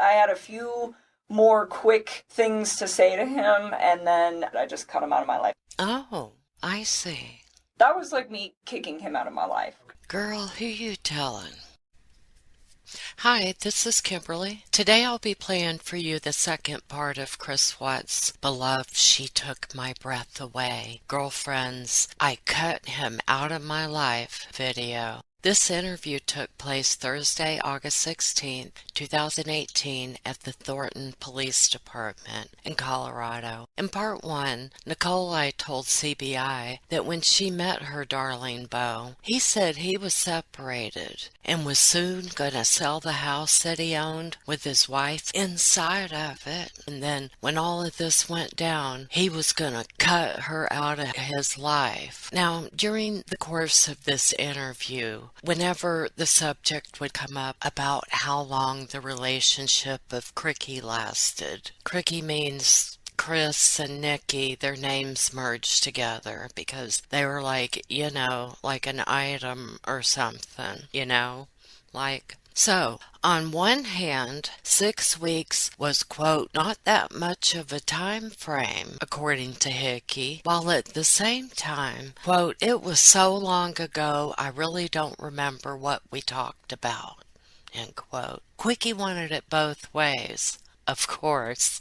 I had a few more quick things to say to him, and then I just cut him out of my life. Oh, I see. That was like me kicking him out of my life. Girl, who you telling? Hi, this is Kimberly. Today I'll be playing for you the second part of Chris Watts' Beloved She Took My Breath Away. Girlfriends, I cut him out of my life video. This interview took place Thursday, August 16th, 2018 at the Thornton Police Department in Colorado. In part one, Nikolai told CBI that when she met her darling beau, he said he was separated and was soon going to sell the house that he owned with his wife inside of it. And then when all of this went down, he was going to cut her out of his life. Now, during the course of this interview, whenever the subject would come up about how long the relationship of Cricky lasted, Cricky means Chris and Nikki, their names merged together because they were like, like an item or something, like. So, on one hand, 6 weeks was, quote, not that much of a time frame, according to Hickey, while at the same time, quote, it was so long ago I really don't remember what we talked about, end quote. Quickie wanted it both ways. Of course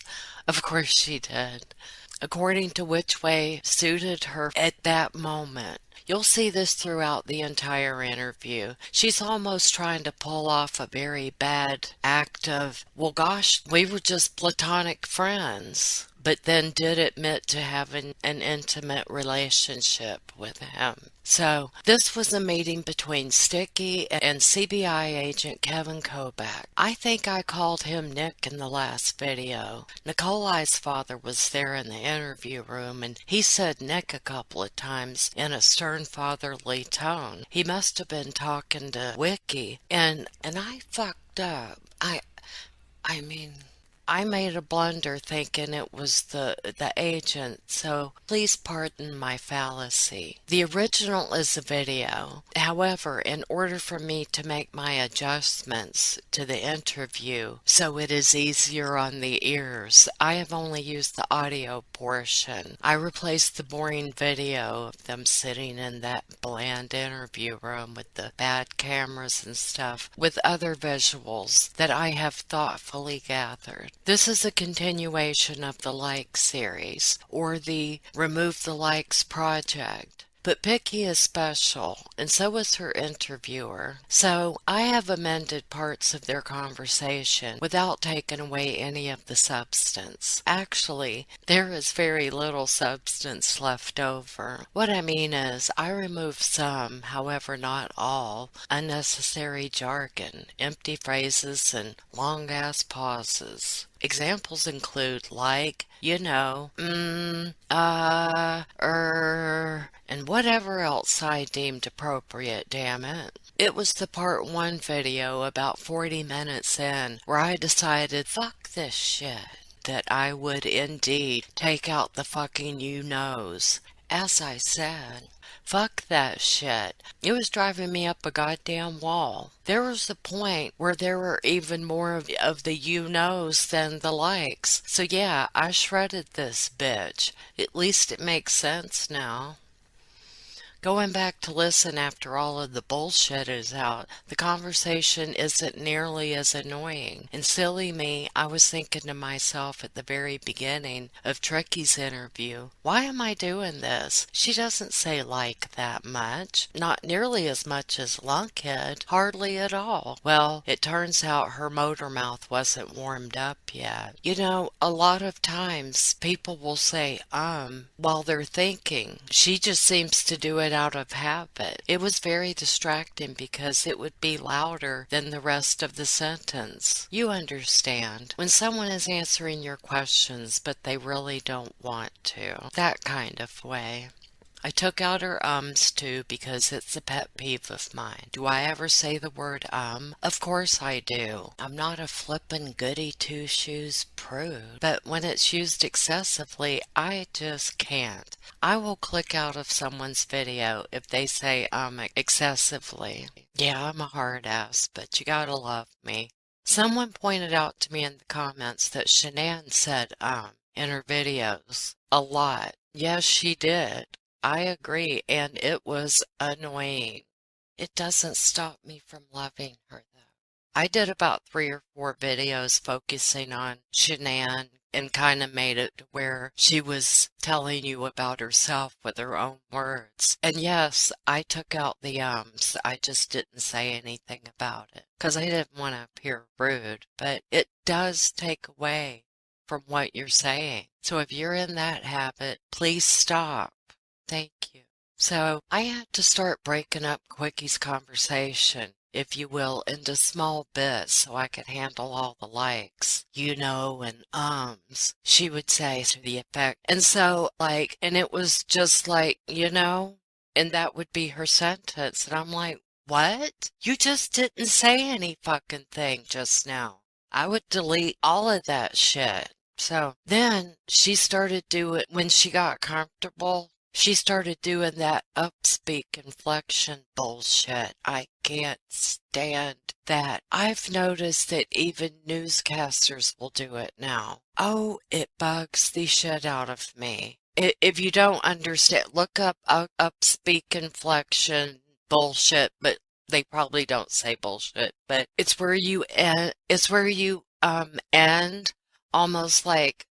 she did. According to which way suited her at that moment. You'll see this throughout the entire interview. She's almost trying to pull off a very bad act of, well, gosh, we were just platonic friends, but then did admit to having an intimate relationship with him. So, this was a meeting between Sticky and CBI agent Kevin Kovac. I think I called him Nick in the last video. Nikolai's father was there in the interview room, and he said Nick a couple of times in a stern fatherly tone. He must have been talking to Wiki, and I fucked up. I mean, I made a blunder thinking it was the agent, so please pardon my fallacy. The original is a video. However, in order for me to make my adjustments to the interview so it is easier on the ears, I have only used the audio portion. I replaced the boring video of them sitting in that bland interview room with the bad cameras and stuff with other visuals that I have thoughtfully gathered. This is a continuation of the Like series, or the Remove the Likes project. But Picky is special, and so is her interviewer. So I have amended parts of their conversation without taking away any of the substance. Actually, there is very little substance left over. What I mean is, I removed some, however not all, unnecessary jargon, empty phrases, and long-ass pauses. Examples include like, and whatever else I deemed appropriate, damn it. It was the part 1 video about 40 minutes in where I decided, fuck this shit, that I would indeed take out the fucking you-knows. As I said, fuck that shit. It was driving me up a goddamn wall. There was a point where there were even more of the you-knows than the likes. So yeah, I shredded this bitch. At least it makes sense now. Going back to listen after all of the bullshit is out, the conversation isn't nearly as annoying. And silly me, I was thinking to myself at the very beginning of Trekky's interview, why am I doing this? She doesn't say like that much. Not nearly as much as Lunkhead. Hardly at all. Well, it turns out her motor mouth wasn't warmed up yet. A lot of times people will say, while they're thinking. She just seems to do it out of habit. It was very distracting because it would be louder than the rest of the sentence. You understand. When someone is answering your questions but they really don't want to. That kind of way. I took out her ums too because it's a pet peeve of mine. Do I ever say the word Of course I do. I'm not a flippin' goody two-shoes prude. But when it's used excessively, I just can't. I will click out of someone's video if they say excessively. Yeah, I'm a hard ass, but you gotta love me. Someone pointed out to me in the comments that Shanann said in her videos a lot. Yes, she did. I agree, and it was annoying. It doesn't stop me from loving her, though. I did about 3 or 4 videos focusing on Shanann and kind of made it to where she was telling you about herself with her own words. And yes, I took out the ums. I just didn't say anything about it because I didn't want to appear rude. But it does take away from what you're saying. So if you're in that habit, please stop. Thank you. So I had to start breaking up Quickie's conversation, if you will, into small bits so I could handle all the likes, and ums, she would say to the effect. And so, and it was just and that would be her sentence. And I'm like, what? You just didn't say any fucking thing just now. I would delete all of that shit. So then she started doing, when she got comfortable, she started doing that upspeak inflection bullshit. I can't stand that. I've noticed that even newscasters will do it now. Oh, it bugs the shit out of me. If you don't understand, look up upspeak inflection bullshit, but they probably don't say bullshit, but it's where you end, end almost like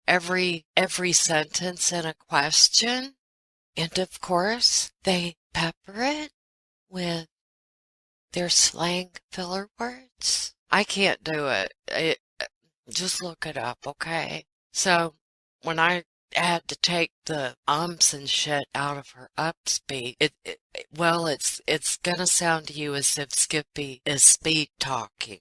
every sentence in a question, and of course they pepper it with their slang filler words. I can't do it. Just look it up, okay? So when I had to take the ums and shit out of her upspeak, it's gonna sound to you as if Skippy is speed talking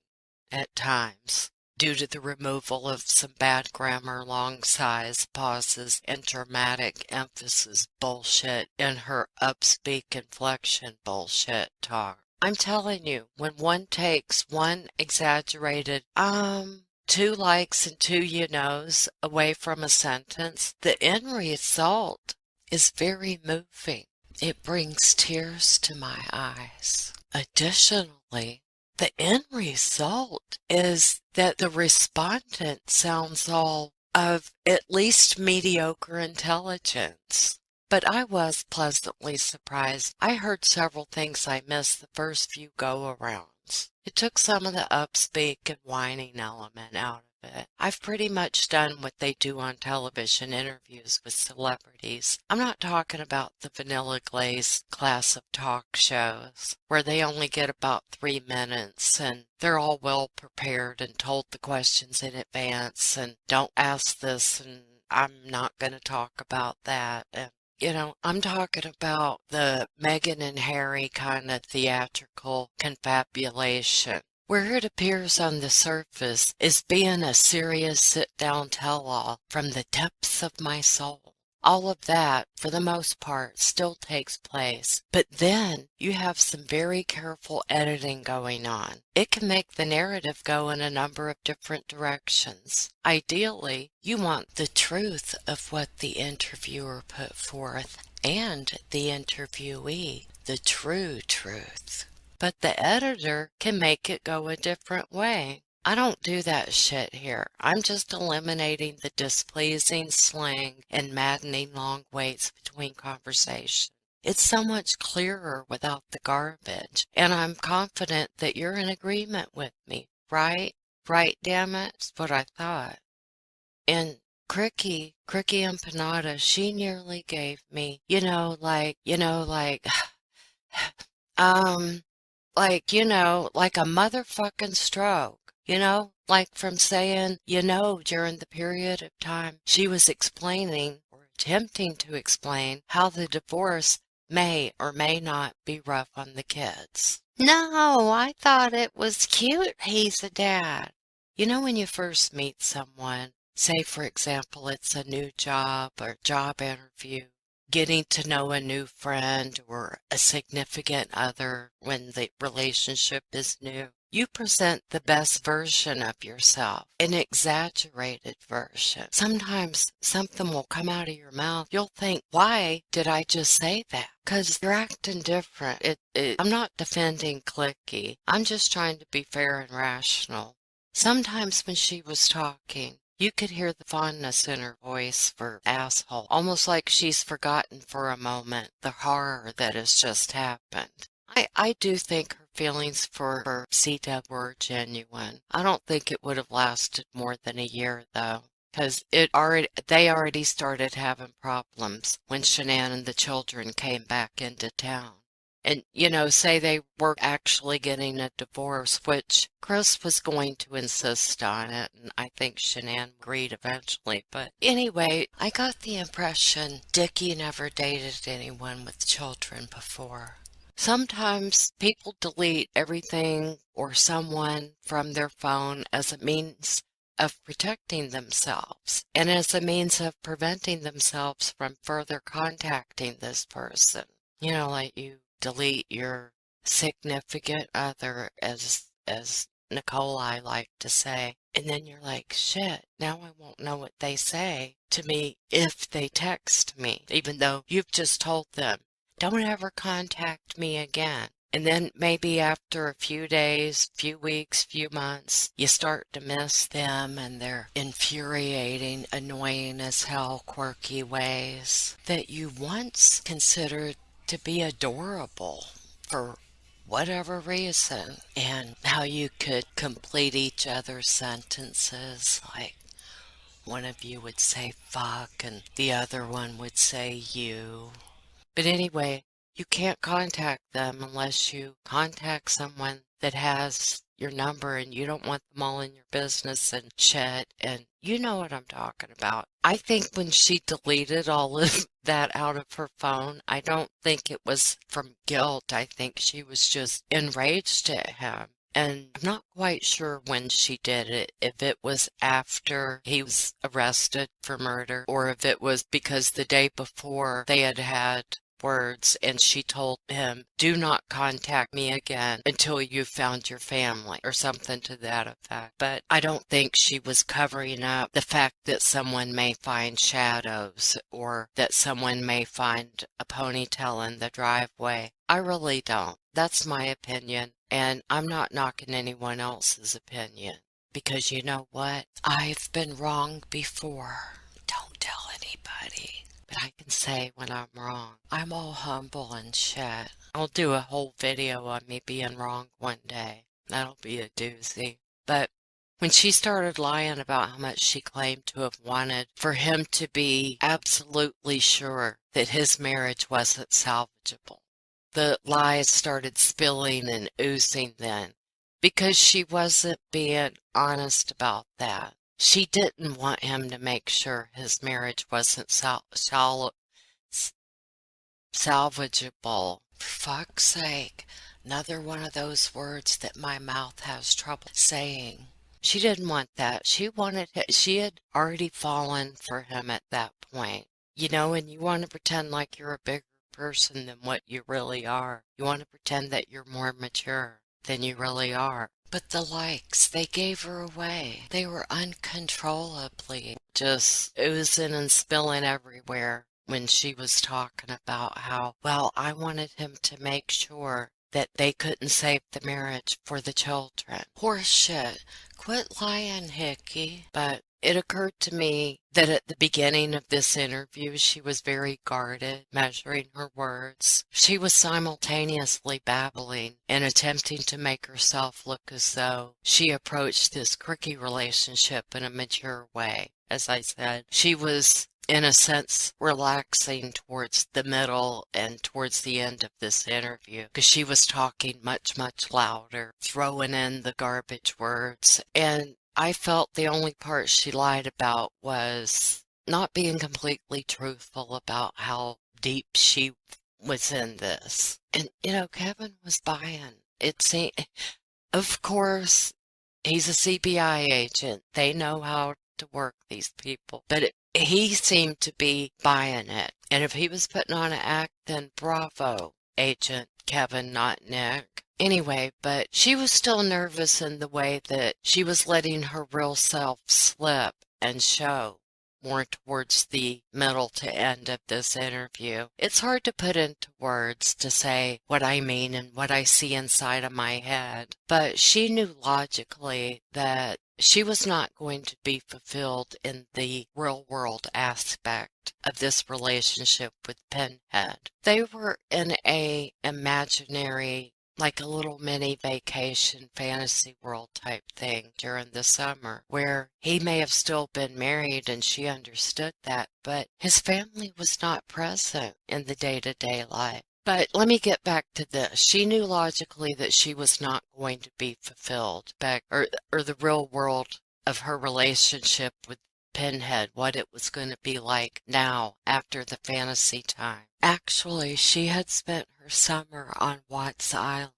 at times, due to the removal of some bad grammar, long sighs, pauses, and dramatic emphasis bullshit in her upspeak inflection bullshit talk. I'm telling you, when one takes one exaggerated 2 likes and 2 knows away from a sentence, the end result is very moving. It brings tears to my eyes. Additionally, the end result is that the respondent sounds all of at least mediocre intelligence. But I was pleasantly surprised. I heard several things I missed the first few go-arounds. It took some of the upspeak and whining element out of it. I've pretty much done what they do on television interviews with celebrities. I'm not talking about the vanilla glaze class of talk shows where they only get about 3 minutes and they're all well prepared and told the questions in advance and don't ask this and I'm not going to talk about that. And I'm talking about the Meghan and Harry kind of theatrical confabulation, where it appears on the surface as being a serious sit-down tell-all from the depths of my soul. All of that, for the most part, still takes place. But then you have some very careful editing going on. It can make the narrative go in a number of different directions. Ideally, you want the truth of what the interviewer put forth and the interviewee, the true truth. But the editor can make it go a different way. I don't do that shit here. I'm just eliminating the displeasing slang and maddening long waits between conversations. It's so much clearer without the garbage, and I'm confident that you're in agreement with me, right? Right, damn it? That's what I thought. And Cricky Empanada, she nearly gave me, like a motherfucking stroke. Like from saying, during the period of time she was explaining or attempting to explain how the divorce may or may not be rough on the kids. No, I thought it was cute he's a dad. When you first meet someone, say for example it's a new job or job interview, getting to know a new friend or a significant other when the relationship is new. You present the best version of yourself, an exaggerated version. Sometimes something will come out of your mouth. You'll think, why did I just say that? Because you're acting different. I'm not defending Clicky. I'm just trying to be fair and rational. Sometimes when she was talking, you could hear the fondness in her voice for asshole, almost like she's forgotten for a moment the horror that has just happened. I do think her feelings for C-Dub were genuine. I don't think it would have lasted more than a year, though, because they already started having problems when Shanann and the children came back into town. And, say they were actually getting a divorce, which Chris was going to insist on it, and I think Shanann agreed eventually. But anyway, I got the impression Dickie never dated anyone with children before. Sometimes people delete everything or someone from their phone as a means of protecting themselves and as a means of preventing themselves from further contacting this person. Like you delete your significant other, as Nicole I like to say, and then you're like, shit, now I won't know what they say to me if they text me, even though you've just told them, don't ever contact me again. And then maybe after a few days, few weeks, few months, you start to miss them and their infuriating, annoying as hell, quirky ways that you once considered to be adorable for whatever reason, and how you could complete each other's sentences, like one of you would say fuck and the other one would say you. But anyway, you can't contact them unless you contact someone that has your number, and you don't want them all in your business and shit, and you know what I'm talking about. I think when she deleted all of that out of her phone, I don't think it was from guilt. I think she was just enraged at him. And I'm not quite sure when she did it, if it was after he was arrested for murder, or if it was because the day before they had words and she told him, do not contact me again until you've found your family, or something to that effect. But I don't think she was covering up the fact that someone may find shadows, or that someone may find a ponytail in the driveway. I really don't. That's my opinion, and I'm not knocking anyone else's opinion, because you know what? I've been wrong before. Don't tell anybody. But I can say when I'm wrong. I'm all humble and shit. I'll do a whole video on me being wrong one day. That'll be a doozy. But when she started lying about how much she claimed to have wanted for him to be absolutely sure that his marriage wasn't salvageable, the lies started spilling and oozing then, because she wasn't being honest about that. She didn't want him to make sure his marriage wasn't salvageable. For fuck's sake, another one of those words that my mouth has trouble saying. She didn't want that. She had already fallen for him at that point. And you want to pretend like you're a bigger person than what you really are. You want to pretend that you're more mature than you really are. But the likes, they gave her away. They were uncontrollably just oozing and spilling everywhere when she was talking about how, well, I wanted him to make sure that they couldn't save the marriage for the children. Horse shit. Quit lying, Hickey. But it occurred to me that at the beginning of this interview, she was very guarded, measuring her words. She was simultaneously babbling and attempting to make herself look as though she approached this quirky relationship in a mature way. As I said, she was, in a sense, relaxing towards the middle and towards the end of this interview, because she was talking much, much louder, throwing in the garbage words, and I felt the only part she lied about was not being completely truthful about how deep she was in this. And, Kevin was buying. It seemed, of course, he's a CBI agent. They know how to work these people. But he seemed to be buying it. And if he was putting on an act, then bravo, Agent Kevin, not Nick. Anyway, but she was still nervous in the way that she was letting her real self slip and show more towards the middle to end of this interview. It's hard to put into words to say what I mean and what I see inside of my head, but she knew logically that she was not going to be fulfilled in the real world aspect of this relationship with Pinhead. They were in a imaginary, like a little mini vacation fantasy world type thing during the summer, where he may have still been married and she understood that, but his family was not present in the day-to-day life. But let me get back to this. She knew logically that she was not going to be fulfilled back, or the real world of her relationship with Pinhead, what it was going to be like now after the fantasy time. Actually, she had spent her summer on Watts Island.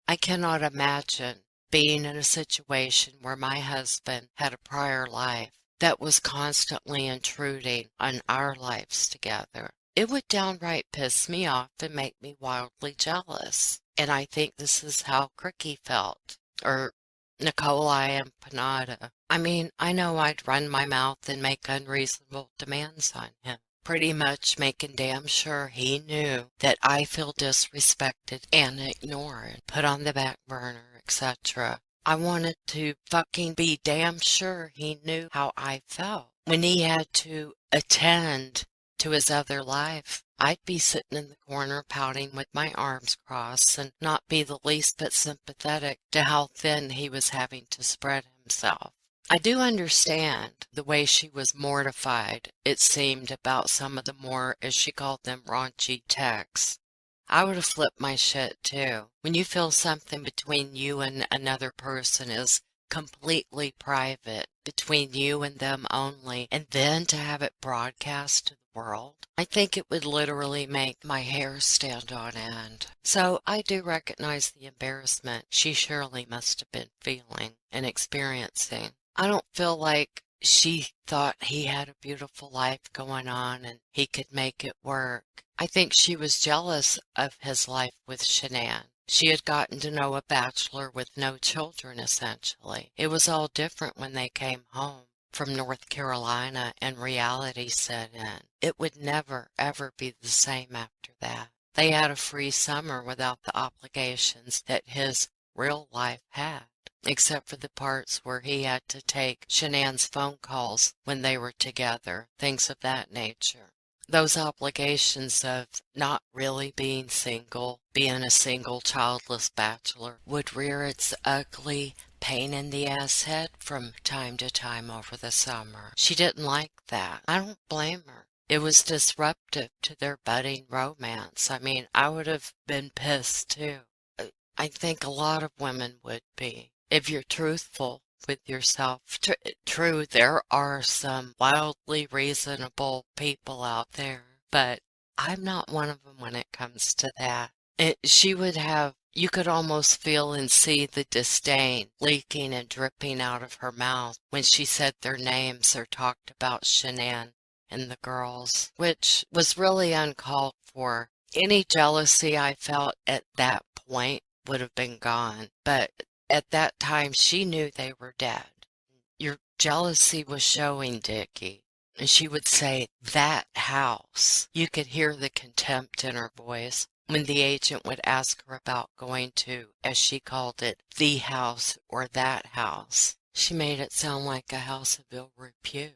I cannot imagine being in a situation where my husband had a prior life that was constantly intruding on our lives together. It would downright piss me off and make me wildly jealous. And I think this is how Cricky felt, or Nikolai Empanada. I mean, I know I'd run my mouth and make unreasonable demands on him, pretty much making damn sure he knew that I feel disrespected and ignored, put on the back burner, etc. I wanted to fucking be damn sure he knew how I felt. When he had to attend to his other life, I'd be sitting in the corner pouting with my arms crossed and not be the least bit sympathetic to how thin he was having to spread himself. I do understand the way she was mortified, it seemed, about some of the more, as she called them, raunchy texts. I would have flipped my shit too. When you feel something between you and another person is completely private, between you and them only, and then to have it broadcast to the world, I think it would literally make my hair stand on end. So I do recognize the embarrassment she surely must have been feeling and experiencing. I don't feel like she thought he had a beautiful life going on and he could make it work. I think she was jealous of his life with Shanann. She had gotten to know a bachelor with no children, essentially. It was all different when they came home from North Carolina and reality set in. It would never, ever be the same after that. They had a free summer without the obligations that his real life had, except for the parts where he had to take Shanann's phone calls when they were together, things of that nature. Those obligations of not really being single, being a single childless bachelor, would rear its ugly pain in the ass head from time to time over the summer. She didn't like that. I don't blame her. It was disruptive to their budding romance. I mean, I would have been pissed too. I think a lot of women would be. If you're truthful with yourself. True, there are some wildly reasonable people out there, but I'm not one of them when it comes to that. She would have, you could almost feel and see the disdain leaking and dripping out of her mouth when she said their names or talked about Shanann and the girls, which was really uncalled for. Any jealousy I felt at that point would have been gone, but at that time, she knew they were dead. Your jealousy was showing, Dickie. And she would say, that house. You could hear the contempt in her voice when the agent would ask her about going to, as she called it, the house or that house. She made it sound like a house of ill repute.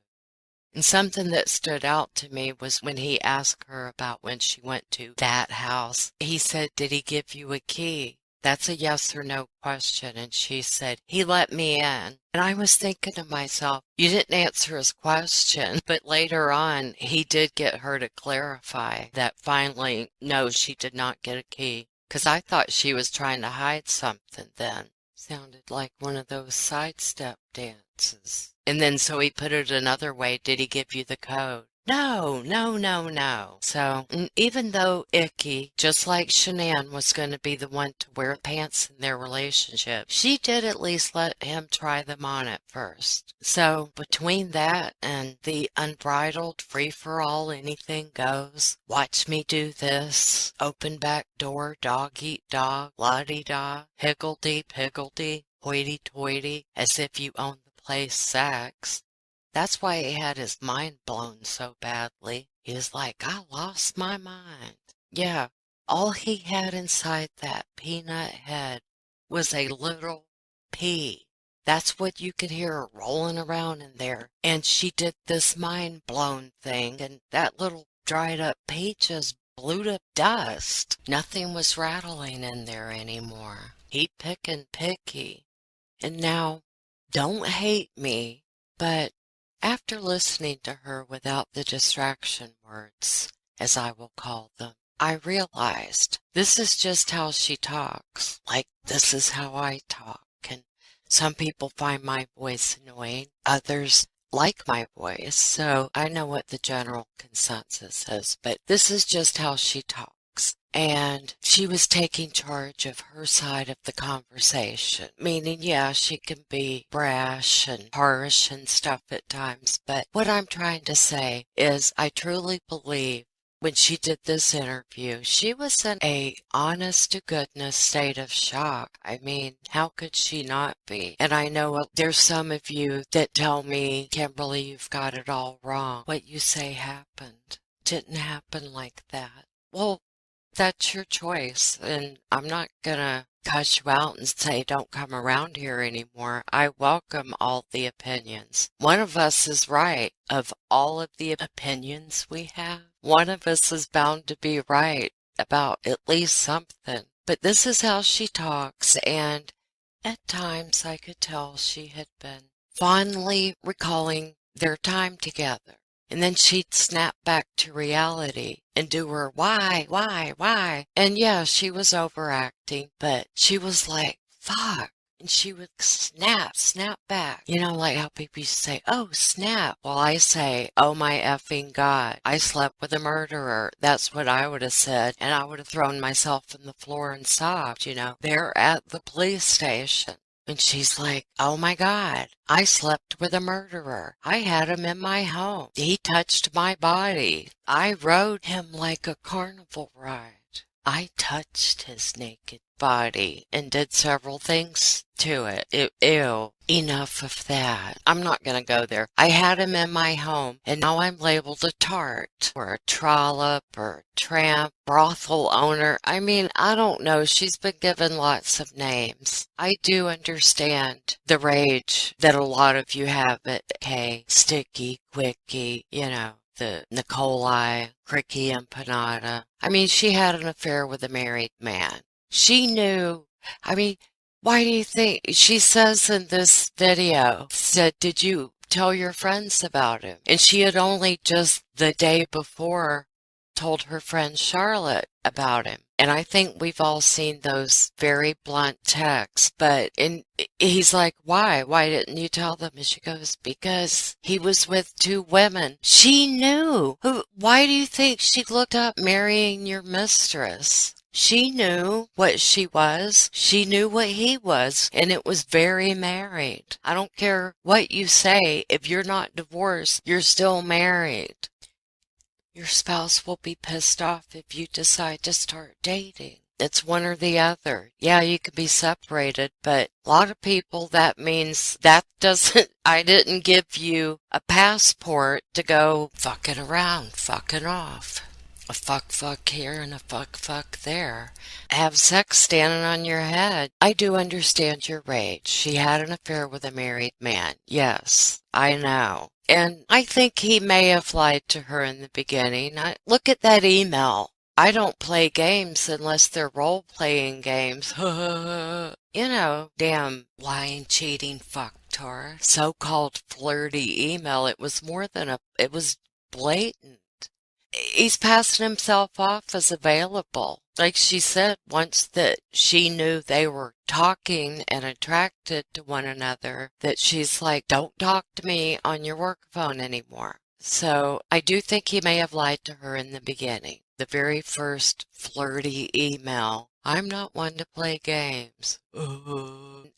And something that stood out to me was when he asked her about when she went to that house. He said, did he give you a key? That's a yes or no question. And she said, he let me in. And I was thinking to myself, you didn't answer his question. But later on, he did get her to clarify that finally, no, she did not get a key. Because I thought she was trying to hide something then. Sounded like one of those sidestep dances. And then so he put it another way, did he give you the code? No, no, no, no. So, even though Icky, just like Shanann, was going to be the one to wear pants in their relationship, she did at least let him try them on at first. So, between that and the unbridled free-for-all anything goes, watch me do this, open back door, dog eat dog, la-di-da, higgledy-piggledy, hoity-toity, as if you own the place sex. That's why he had his mind blown so badly. He was like, I lost my mind. Yeah, all he had inside that peanut head was a little pea. That's what you could hear rolling around in there. And she did this mind blown thing, and that little dried up pea just blew to dust. Nothing was rattling in there anymore. He pickin' picky. And now, don't hate me, but after listening to her without the distraction words, as I will call them, I realized this is just how she talks. Like, this is how I talk. And some people find my voice annoying. Others like my voice. So I know what the general consensus is. But this is just how she talks. And she was taking charge of her side of the conversation, meaning, yeah, she can be brash and harsh and stuff at times, but what I'm trying to say is I truly believe when she did this interview, she was in a honest to goodness state of shock. I mean, how could she not be? And I know there's some of you that tell me, Kimberly, you've got it all wrong. What you say happened. Didn't happen like that. Well, that's your choice, and I'm not gonna cuss you out and say don't come around here anymore. I welcome all the opinions. One of us is right. Of all of the opinions we have, one of us is bound to be right about at least something. But this is how she talks, and at times I could tell she had been fondly recalling their time together. And then she'd snap back to reality and do her why? And yeah, she was overacting, but she was like, fuck. And she would snap back. You know, like how people used to say, oh, snap. Well, I say, oh my effing God, I slept with a murderer. That's what I would have said. And I would have thrown myself on the floor and sobbed, you know. They're at the police station. And she's like, oh my God, I slept with a murderer. I had him in my home. He touched my body. I rode him like a carnival ride. I touched his naked body and did several things to it. Ew. Enough of that. I'm not going to go there. I had him in my home, and now I'm labeled a tart or a trollop or a tramp, brothel owner. I mean, I don't know. She's been given lots of names. I do understand the rage that a lot of you have at K, Sticky, Quickie, you know, the Nicolai, Cricky Empanada. I mean, she had an affair with a married man. She knew, I mean, why do you think, she says in this video, said, did you tell your friends about him? And she had only just the day before told her friend Charlotte about him. And I think we've all seen those very blunt texts, but he's like, why? Why didn't you tell them? And she goes, because he was with two women. She knew. Why do you think she looked up marrying your mistress? She knew what she was. She knew what he was, and it was very married. I don't care what you say. If you're not divorced, you're still married. Your spouse will be pissed off if you decide to start dating. It's one or the other. Yeah, you could be separated, but a lot of people, that means that doesn't, I didn't give you a passport to go fucking around, fucking off. A fuck here and a fuck there. Have sex standing on your head. I do understand your rage. She had an affair with a married man. Yes, I know. And I think he may have lied to her in the beginning. Look at that email. I don't play games unless they're role-playing games. You know, damn lying, cheating fucktard. So-called flirty email. It was more than it was blatant. He's passing himself off as available. Like she said once that she knew they were talking and attracted to one another, that she's like, don't talk to me on your work phone anymore. So I do think he may have lied to her in the beginning. The very first flirty email. I'm not one to play games.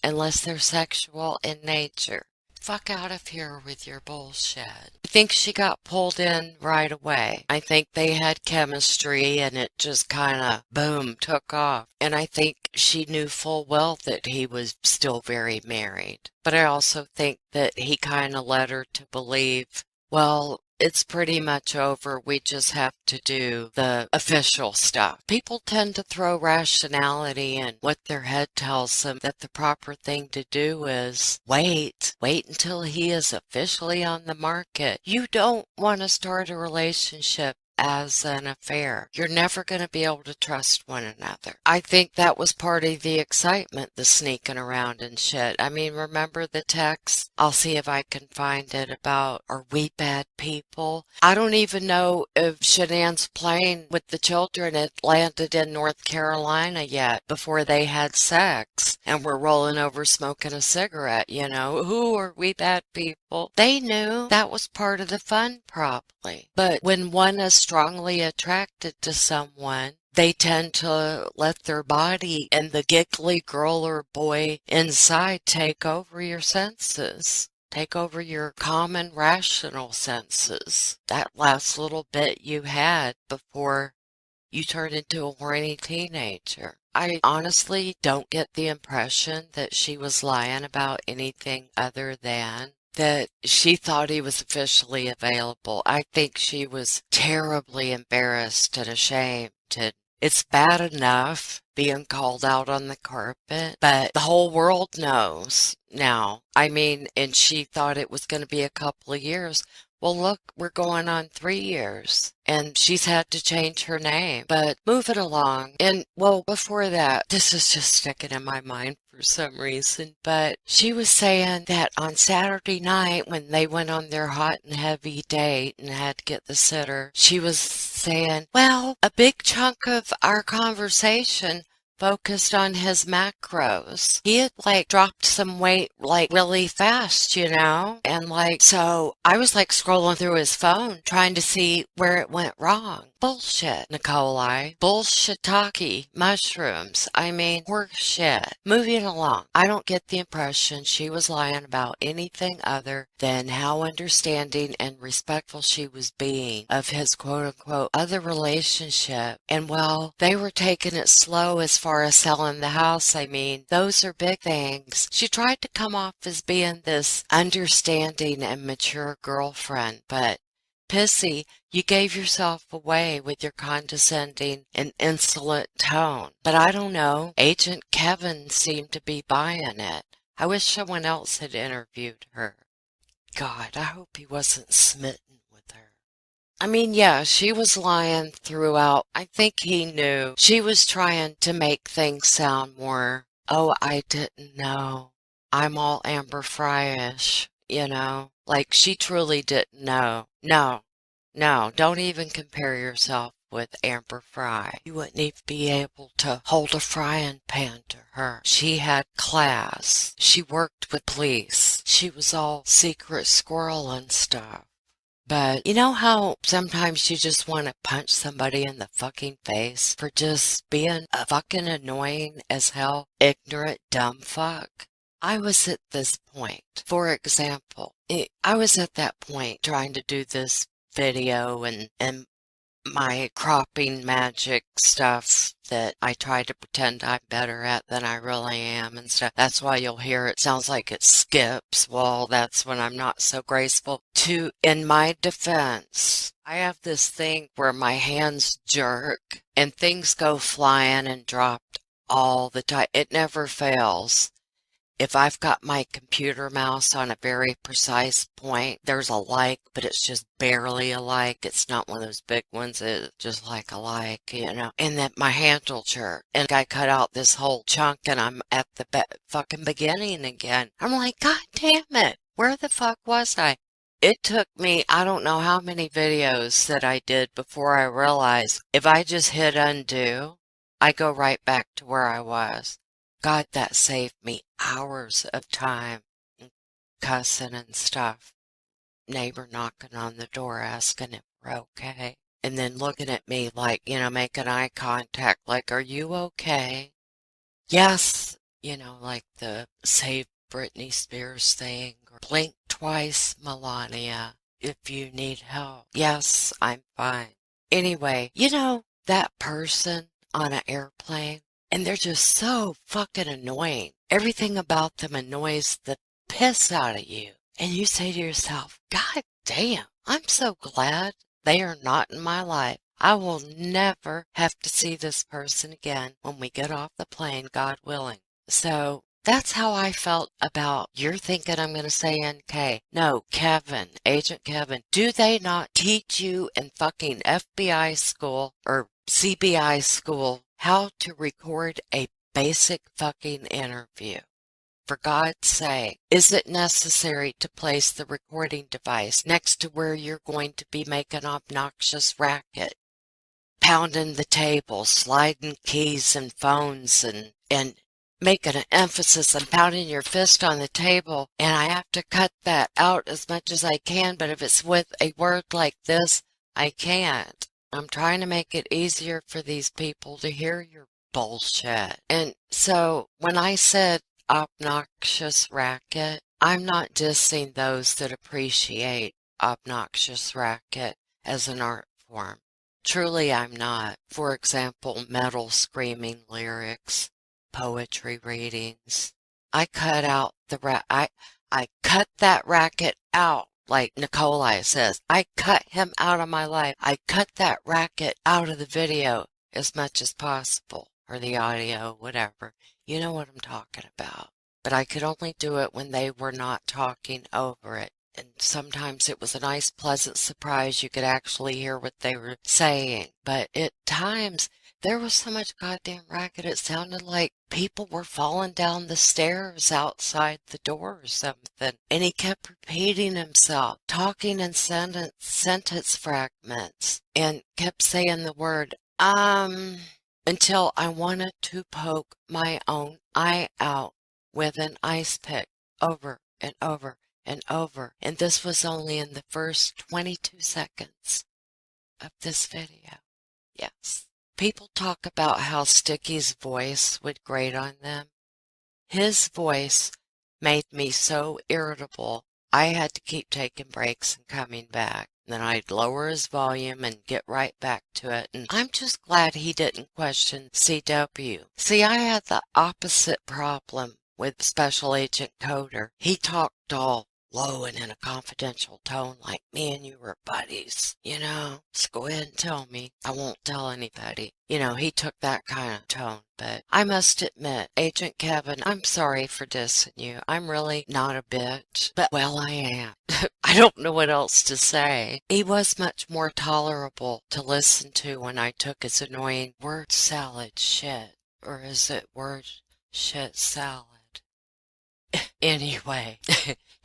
Unless they're sexual in nature. Fuck out of here with your bullshit. I think she got pulled in right away. I think they had chemistry and it just kind of, boom, took off. And I think she knew full well that he was still very married. But I also think that he kind of led her to believe, well, it's pretty much over. We just have to do the official stuff. People tend to throw rationality in what their head tells them that the proper thing to do is wait until he is officially on the market. You don't want to start a relationship as an affair. You're never going to be able to trust one another. I think that was part of the excitement, the sneaking around and shit. I mean, remember the text? I'll see if I can find it about, are we bad people? I don't even know if Shanann's plane with the children had landed in North Carolina yet before they had sex and were rolling over smoking a cigarette, you know. Who are we bad people? They knew that was part of the fun, probably. But when one is strongly attracted to someone, they tend to let their body and the giggly girl or boy inside take over your senses. Take over your common rational senses. That last little bit you had before you turn into a horny teenager. I honestly don't get the impression that she was lying about anything other than that she thought he was officially available. I think she was terribly embarrassed and ashamed. And it's bad enough being called out on the carpet, but the whole world knows now. I mean, and she thought it was going to be a couple of years. Well, look, we're going on 3 years, and she's had to change her name. But moving along, and well, before that, this is just sticking in my mind for some reason, but she was saying that on Saturday night when they went on their hot and heavy date and had to get the sitter, she was saying, well, a big chunk of our conversation focused on his macros. He had dropped some weight really fast, you know? And so I was scrolling through his phone trying to see where it went wrong. Bullshit, Nicoli. Bullshitaki mushrooms. I mean, horse shit. Moving along. I don't get the impression she was lying about anything other than how understanding and respectful she was being of his quote-unquote other relationship. And well, they were taking it slow as far as selling the house. I mean, those are big things. She tried to come off as being this understanding and mature girlfriend, but Pissy, you gave yourself away with your condescending and insolent tone. But I don't know, Agent Kevin seemed to be buying it. I wish someone else had interviewed her. God, I hope he wasn't smitten with her. I mean, yeah, she was lying throughout. I think he knew. She was trying to make things sound more, oh, I didn't know. I'm all Amber Fryish, you know? She truly didn't know. No, don't even compare yourself with Amber Fry. You wouldn't even be able to hold a frying pan to her. She had class. She worked with police. She was all secret squirrel and stuff. But you know how sometimes you just want to punch somebody in the fucking face for just being a fucking annoying as hell, ignorant, dumb fuck? I was at this point. For example, I was at that point trying to do this video and my cropping magic stuff that I try to pretend I'm better at than I really am and stuff. That's why you'll hear it sounds like it skips. Well, that's when I'm not so graceful. In my defense, I have this thing where my hands jerk and things go flying and dropped all the time. It never fails. If I've got my computer mouse on a very precise point, there's a like, but it's just barely a like. It's not one of those big ones. It's just like a like, you know. And then my hand will jerk. And I cut out this whole chunk and I'm at the fucking beginning again. I'm like, God damn it. Where the fuck was I? It took me, I don't know how many videos that I did before I realized if I just hit undo, I go right back to where I was. God, that saved me hours of time cussing and stuff. neighbor knocking on the door asking if we're okay. And then looking at me like, making eye contact, like, are you okay? Yes, like the Save Britney Spears thing, or blink twice, Melania, if you need help. Yes, I'm fine. Anyway, that person on an airplane, and they're just so fucking annoying. Everything about them annoys the piss out of you. And you say to yourself, God damn, I'm so glad they are not in my life. I will never have to see this person again when we get off the plane, God willing. So that's how I felt about, you're thinking I'm going to say NK. No, Kevin, Agent Kevin. Do they not teach you in fucking FBI school or CBI school how to record a basic fucking interview? For God's sake, is it necessary to place the recording device next to where you're going to be making obnoxious racket? Pounding the table, sliding keys and phones, and making an emphasis on pounding your fist on the table, and I have to cut that out as much as I can, but if it's with a word like this, I can't. I'm trying to make it easier for these people to hear your bullshit. And so when I said obnoxious racket, I'm not dissing those that appreciate obnoxious racket as an art form. Truly, I'm not. For example, metal screaming lyrics, poetry readings. I cut out I cut that racket out. Like Nikolai says, I cut him out of my life. I cut that racket out of the video as much as possible, or the audio, whatever. You know what I'm talking about. But I could only do it when they were not talking over it. And sometimes it was a nice, pleasant surprise. You could actually hear what they were saying. But at times, there was so much goddamn racket, it sounded like people were falling down the stairs outside the door or something. And he kept repeating himself, talking in sentence fragments, and kept saying the word, until I wanted to poke my own eye out with an ice pick over and over and over. And this was only in the first 22 seconds of this video. Yes. People talk about how Sticky's voice would grate on them. His voice made me so irritable, I had to keep taking breaks and coming back. Then I'd lower his volume and get right back to it. And I'm just glad he didn't question CW. See, I had the opposite problem with Special Agent Coder. He talked all low and in a confidential tone, like me and you were buddies, so go ahead and tell me. I won't tell anybody. He took that kind of tone. But I must admit, Agent Kevin, I'm sorry for dissing you. I'm really not a bitch, but well, I am. I don't know what else to say. He was much more tolerable to listen to when I took his annoying word salad shit. Or is it word shit salad? Anyway,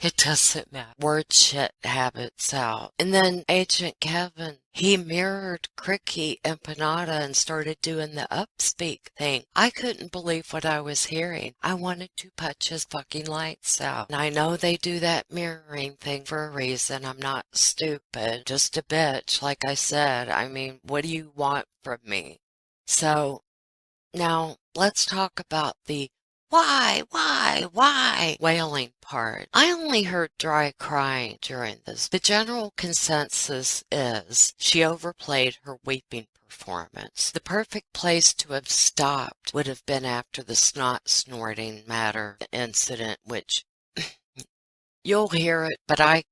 it doesn't matter. Word shit habits out. And then Agent Kevin, he mirrored Cricky and Panada and started doing the upspeak thing. I couldn't believe what I was hearing. I wanted to punch his fucking lights out. And I know they do that mirroring thing for a reason. I'm not stupid, just a bitch, like I said. I mean, what do you want from me? So, now let's talk about the why wailing part. I only heard dry crying during this. The general consensus is she overplayed her weeping performance. The perfect place to have stopped would have been after the snot snorting matter incident, which you'll hear it, but I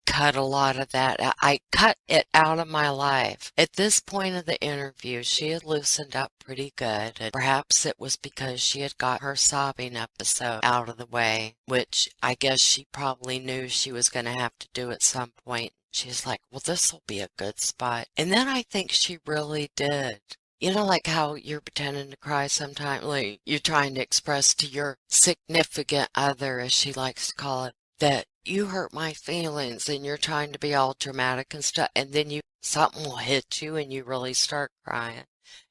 cut a lot of that. I cut it out of my life. At this point of the interview, she had loosened up pretty good. And perhaps it was because she had got her sobbing episode out of the way, which I guess she probably knew she was going to have to do at some point. She's like, well, this will be a good spot. And then I think she really did. Like how you're pretending to cry sometimes, like you're trying to express to your significant other, as she likes to call it, that you hurt my feelings and you're trying to be all dramatic and stuff, and then something will hit you and you really start crying.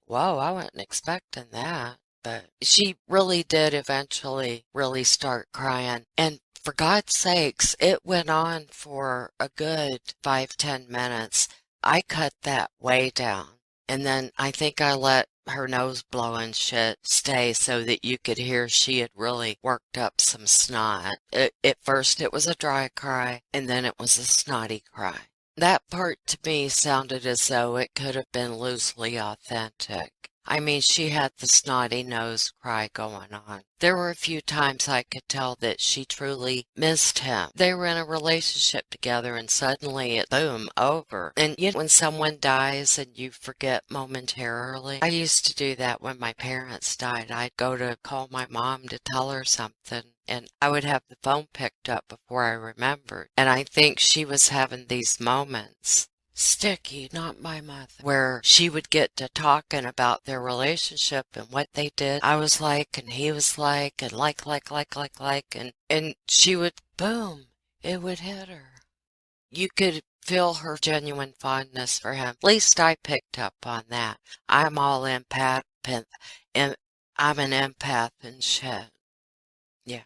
Whoa, I wasn't expecting that. But she really did eventually really start crying. And for God's sakes, it went on for a good 5-10 minutes. I cut that way down. And then I think I let her nose blowing shit stay so that you could hear she had really worked up some snot. At first it was a dry cry, and then it was a snotty cry. That part to me sounded as though it could have been loosely authentic. I mean, she had the snotty nose cry going on. There were a few times I could tell that she truly missed him. They were in a relationship together and suddenly it boom, over. And you know, when someone dies and you forget momentarily, I used to do that when my parents died. I'd go to call my mom to tell her something, and I would have the phone picked up before I remembered. And I think she was having these moments. Sticky, not my mother, where she would get to talking about their relationship and what they did. I was like, and he was like, and like, and she would, boom, it would hit her. You could feel her genuine fondness for him. At least I picked up on that. I'm all empath, and I'm an empath and shit. Yeah.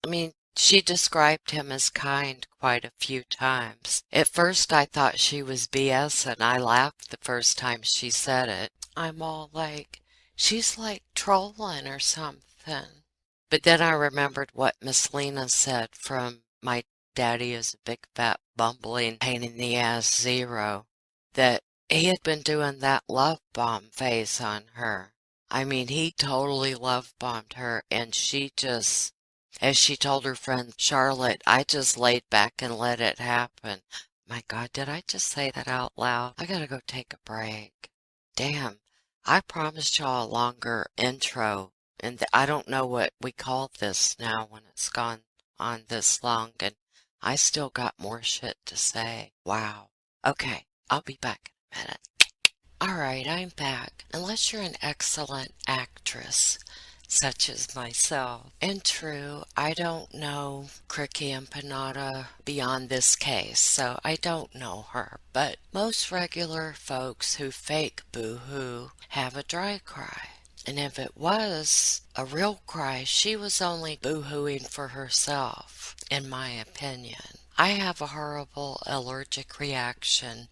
I mean, she described him as kind quite a few times. At first I thought she was BS and I laughed the first time she said it. I'm all like, she's like trolling or something. But then I remembered what Miss Lena said from My Daddy is a Big Fat Bumbling Pain in the Ass Zero, that he had been doing that love bomb phase on her. I mean, he totally love bombed her, and she just, as she told her friend Charlotte, I just laid back and let it happen. My God, did I just say that out loud? I gotta go take a break. Damn, I promised y'all a longer intro, and I don't know what we call this now when it's gone on this long, and I still got more shit to say. Wow. Okay, I'll be back in a minute. Alright, I'm back. Unless you're an excellent actress, such as myself. And true, I don't know Cricky Empanada beyond this case, so I don't know her. But most regular folks who fake boo-hoo have a dry cry. And if it was a real cry, she was only boo-hooing for herself, in my opinion. I have a horrible allergic reaction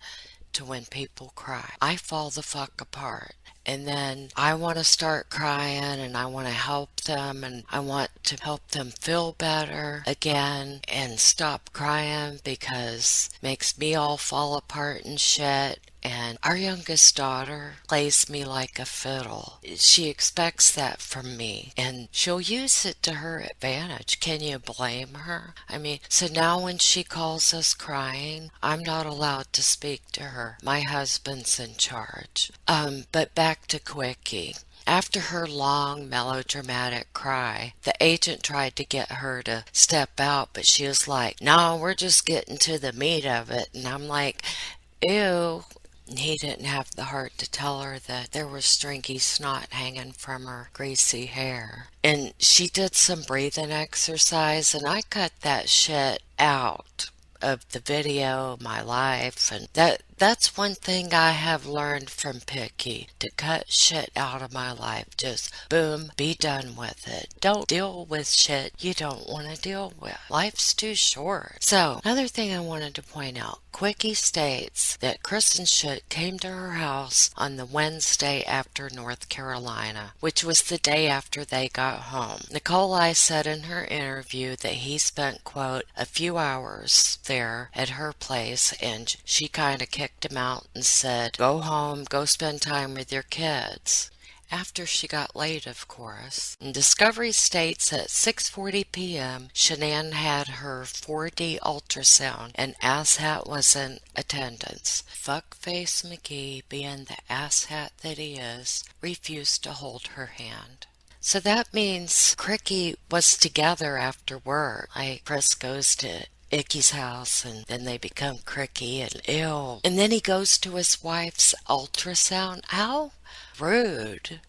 to when people cry. I fall the fuck apart. And then I want to start crying and I want to help them and I want to help them feel better again and stop crying because it makes me all fall apart and shit. And our youngest daughter plays me like a fiddle. She expects that from me, and she'll use it to her advantage. Can you blame her? I mean, so now when she calls us crying, I'm not allowed to speak to her. My husband's in charge. But back to Quickie. After her long, melodramatic cry, the agent tried to get her to step out, but she was like, no, we're just getting to the meat of it. And I'm like, ew. He didn't have the heart to tell her that there was stringy snot hanging from her greasy hair. And she did some breathing exercise, and I cut that shit out of the video, my life, and that's one thing I have learned from Picky, to cut shit out of my life. Just boom, be done with it. Don't deal with shit you don't want to deal with. Life's too short. So, another thing I wanted to point out, Quickie states that Chris and Shit came to her house on the Wednesday after North Carolina, which was the day after they got home. Nikolai said in her interview that he spent, quote, a few hours there at her place, and she kind of kicked him out and said, go home, go spend time with your kids. After she got laid, of course. And Discovery states at 6:40 p.m. Shanann had her 4D ultrasound and asshat was in attendance. Fuckface McGee, being the asshat that he is, refused to hold her hand. So that means Cricky was together after work. Like, Chris goes to Icky's house and then they become Cricky and ew. And then he goes to his wife's ultrasound. How rude.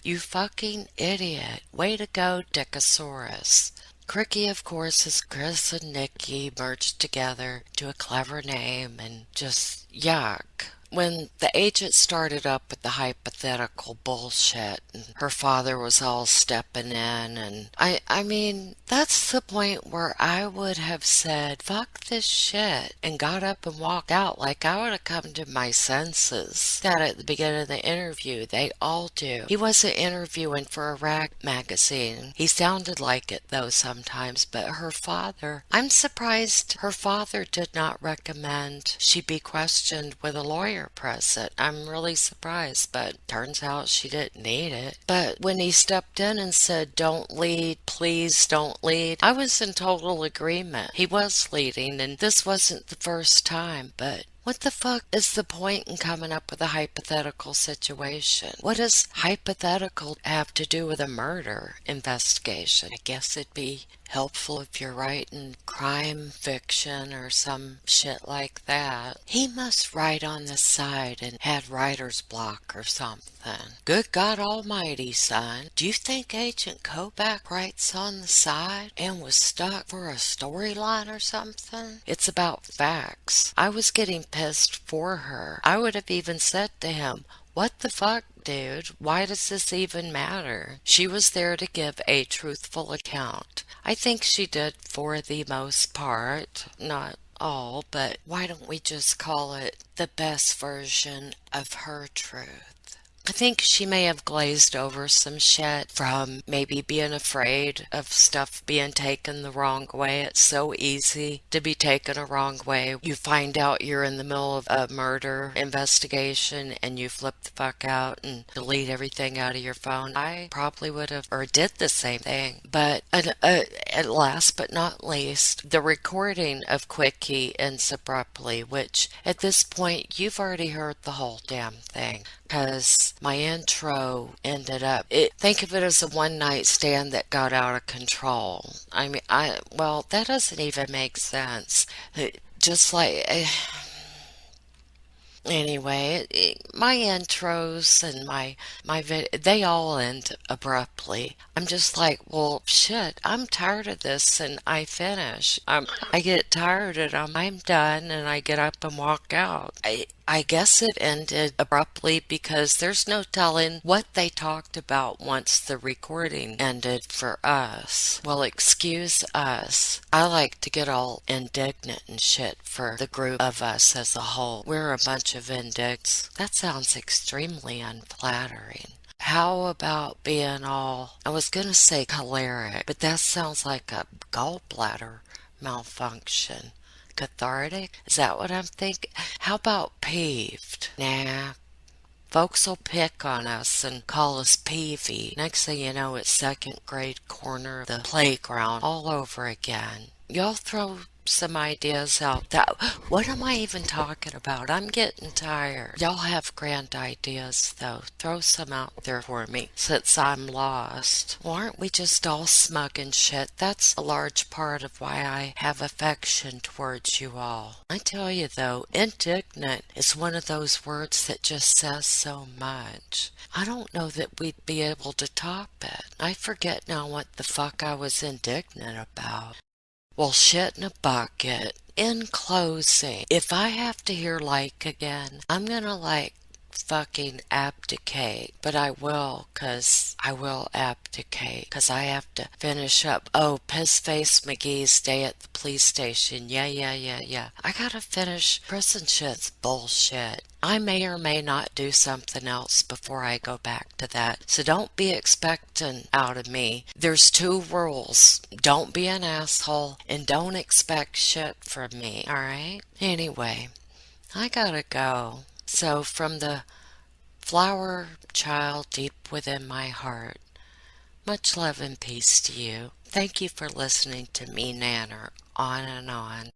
You fucking idiot. Way to go, Dickosaurus. Cricky, of course, is Chris and Nikki merged together to a clever name and just yuck. when the agent started up with the hypothetical bullshit and her father was all stepping in, and I mean, that's the point where I would have said, fuck this shit, and got up and walked out. Like, I would have come to my senses. That at the beginning of the interview, they all do. He wasn't interviewing for a rag magazine. He sounded like it, though, sometimes, but her father, I'm surprised her father did not recommend she be questioned with a lawyer present. I'm really surprised, but turns out she didn't need it. But when he stepped in and said, don't lead, please don't lead, I was in total agreement. He was leading, and this wasn't the first time, but what the fuck is the point in coming up with a hypothetical situation? What does hypothetical have to do with a murder investigation? I guess it'd be helpful if you're writing crime fiction or some shit like that. He must write on the side and had writer's block or something. Good God Almighty, son. Do you think Agent Kobach writes on the side and was stuck for a storyline or something? It's about facts. I was getting pissed for her. I would have even said to him, what the fuck, dude? Why does this even matter? She was there to give a truthful account. I think she did for the most part, not all, but why don't we just call it the best version of her truth? I think she may have glazed over some shit from maybe being afraid of stuff being taken the wrong way. It's so easy to be taken a wrong way. You find out you're in the middle of a murder investigation and you flip the fuck out and delete everything out of your phone. I probably would have, or did the same thing. But at last but not least, the recording of Quickie ends abruptly, which at this point you've already heard the whole damn thing. Because my intro ended up, think of it as a one-night stand that got out of control. I mean, well, that doesn't even make sense. Just like, anyway, my intros and my they all end abruptly. I'm just like, well, shit, I'm tired of this, and I finish. I get tired and I'm done, and I get up and walk out. I guess it ended abruptly because there's no telling what they talked about once the recording ended for us. Well, excuse us. I like to get all indignant and shit for the group of us as a whole. We're a bunch of indigts. That sounds extremely unflattering. How about being all, I was gonna say choleric, but that sounds like a gallbladder malfunction. Cathartic? Is that what I'm thinking? How about peeved? Nah. Folks will pick on us and call us peevy. Next thing you know, it's second grade corner of the playground all over again. Y'all throw some ideas out. What am I even talking about? I'm getting tired. Y'all have grand ideas, though. Throw some out there for me, since I'm lost. Well, aren't we just all smug and shit? That's a large part of why I have affection towards you all. I tell you, though, indignant is one of those words that just says so much. I don't know that we'd be able to top it. I forget now what the fuck I was indignant about. Well, shit in a bucket. In closing, if I have to hear like again, I'm gonna fucking abdicate. But I will, 'cause I will abdicate, 'cause I have to finish up. Oh, Piss Face McGee's day at the police station. Yeah. I gotta finish prison shit's bullshit. I may or may not do something else before I go back to that. So don't be expecting out of me. There's 2 rules. Don't be an asshole and don't expect shit from me, alright? Anyway, I gotta go. So from the flower child deep within my heart, much love and peace to you. Thank you for listening to me nanner on and on.